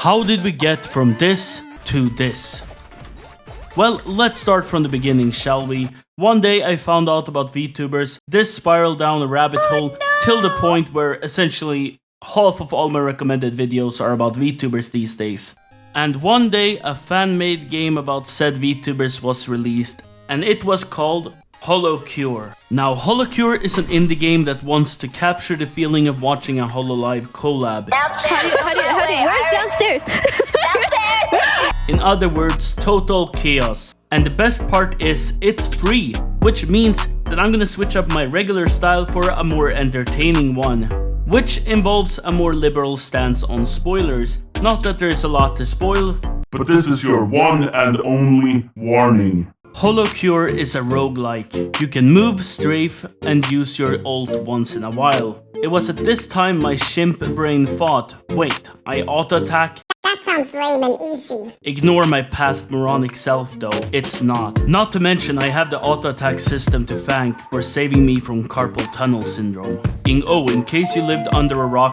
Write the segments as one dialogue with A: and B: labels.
A: How did we get from this to this? Well, let's start from the beginning, shall we? One day I found out about VTubers. This spiraled down a rabbit hole till the point where essentially half of all my recommended videos are about VTubers these days. And one day a fan-made game about said VTubers was released, and it was called Holocure. Now, Holocure is an indie game that wants to capture the feeling of watching a HoloLive collab.
B: Where's downstairs?
A: In other words, total chaos. And the best part is, it's free, which means that I'm gonna switch up my regular style for a more entertaining one, which involves a more liberal stance on spoilers. Not that there is a lot to spoil,
C: but this is your one and only warning.
A: Holocure is a roguelike. You can move, strafe, and use your ult once in a while. It was at this time my chimp brain thought, wait, I auto-attack?
D: That sounds lame and easy.
A: Ignore my past moronic self though, it's not. Not to mention I have the auto-attack system to thank for saving me from carpal tunnel syndrome. In case you lived under a rock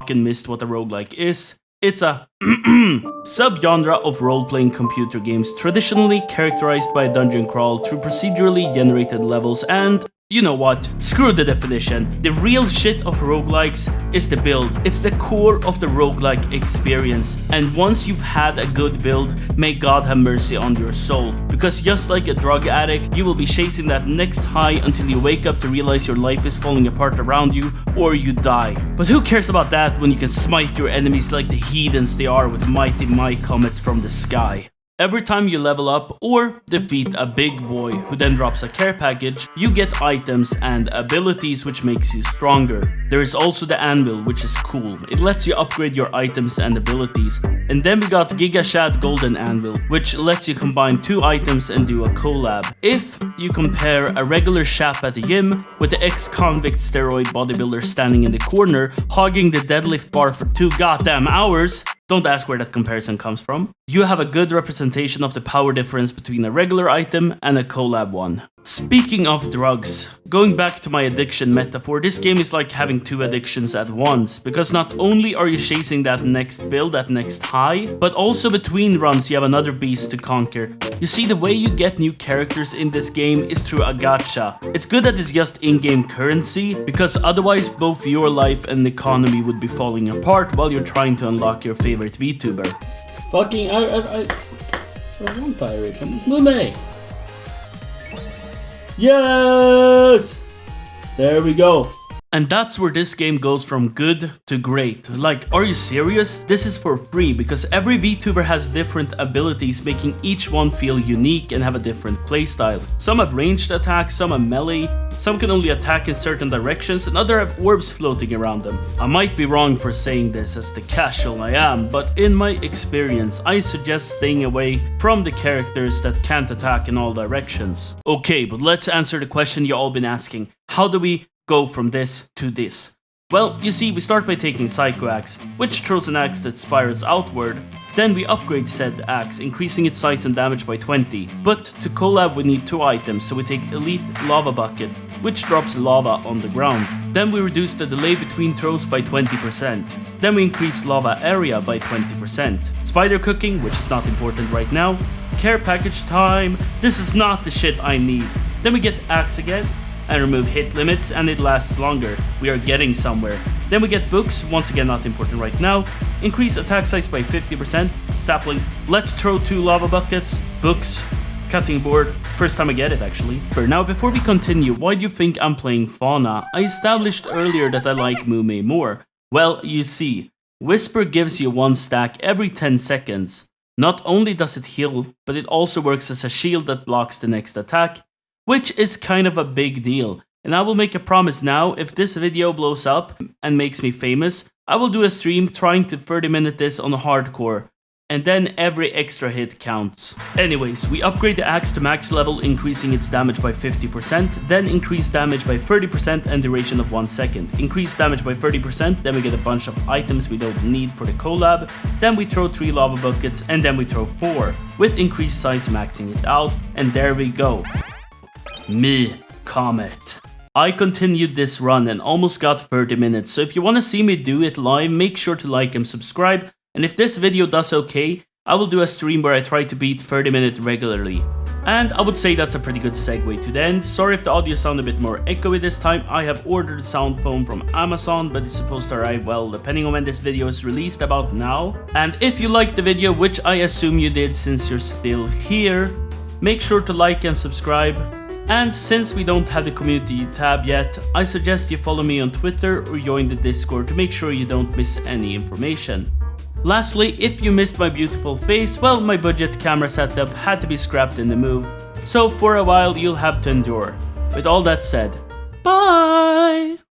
A: and missed what a roguelike is, it's a subgenre of role-playing computer games traditionally characterized by a dungeon crawl through procedurally generated levels and, you know what, screw the definition. The real shit of roguelikes is the build. It's the core of the roguelike experience. And once you've had a good build, may God have mercy on your soul. Because just like a drug addict, you will be chasing that next high until you wake up to realize your life is falling apart around you, or you die. But who cares about that when you can smite your enemies like the heathens they are with mighty might comets from the sky? Every time you level up or defeat a big boy who then drops a care package, you get items and abilities which makes you stronger. There is also the anvil, which is cool. It lets you upgrade your items and abilities. And then we got Giga Shad Golden Anvil, which lets you combine 2 items and do a collab. If you compare a regular chap at the gym with the ex-convict steroid bodybuilder standing in the corner, hogging the deadlift bar for 2 goddamn hours, don't ask where that comparison comes from. You have a good representation of the power difference between a regular item and a collab one. Speaking of drugs, going back to my addiction metaphor, this game is like having 2 addictions at once, because not only are you chasing that next build, that next high, but also between runs you have another beast to conquer. You see, the way you get new characters in this game is through a gacha. It's good that it's just in-game currency, because otherwise both your life and the economy would be falling apart while you're trying to unlock your favorite VTuber. Fucking I want Irism. Mume! Yes! There we go. And that's where this game goes from good to great. Like, are you serious? This is for free because every VTuber has different abilities, making each one feel unique and have a different playstyle. Some have ranged attacks, some have melee, some can only attack in certain directions, and others have orbs floating around them. I might be wrong for saying this as the casual I am, but in my experience, I suggest staying away from the characters that can't attack in all directions. Okay, but let's answer the question you all been asking. How do we go from this to this? Well, you see, we start by taking Psycho Axe, which throws an axe that spirals outward. Then we upgrade said axe, increasing its size and damage by 20. But to collab we need 2 items, so we take Elite Lava Bucket, which drops lava on the ground. Then we reduce the delay between throws by 20%. Then we increase lava area by 20%. Spider Cooking, which is not important right now. Care Package time, this is not the shit I need. Then we get axe again, and remove hit limits, and it lasts longer. We are getting somewhere. Then we get books, once again not important right now. Increase attack size by 50%. Saplings, let's throw 2 lava buckets. Books, cutting board, first time I get it actually. Now before we continue, why do you think I'm playing Fauna? I established earlier that I like Mume more. Well, you see, Whisper gives you 1 stack every 10 seconds. Not only does it heal, but it also works as a shield that blocks the next attack, which is kind of a big deal. And I will make a promise now, if this video blows up and makes me famous, I will do a stream trying to 30-minute this on hardcore, and then every extra hit counts. Anyways, we upgrade the axe to max level, increasing its damage by 50%, then increase damage by 30% and duration of 1 second. Increase damage by 30%, then we get a bunch of items we don't need for the collab, then we throw 3 lava buckets, and then we throw 4, with increased size maxing it out, and there we go. Me, Comet. I continued this run and almost got 30 minutes, so if you want to see me do it live, make sure to like and subscribe, and if this video does okay, I will do a stream where I try to beat 30 minutes regularly. And I would say that's a pretty good segue to the end. Sorry if the audio sound a bit more echoey this time. I have ordered sound foam from Amazon, but it's supposed to arrive, well, depending on when this video is released, about now. And if you liked the video, which I assume you did since you're still here, make sure to like and subscribe. And since we don't have the community tab yet, I suggest you follow me on Twitter or join the Discord to make sure you don't miss any information. Lastly, if you missed my beautiful face, well, my budget camera setup had to be scrapped in the move, so for a while you'll have to endure. With all that said, bye!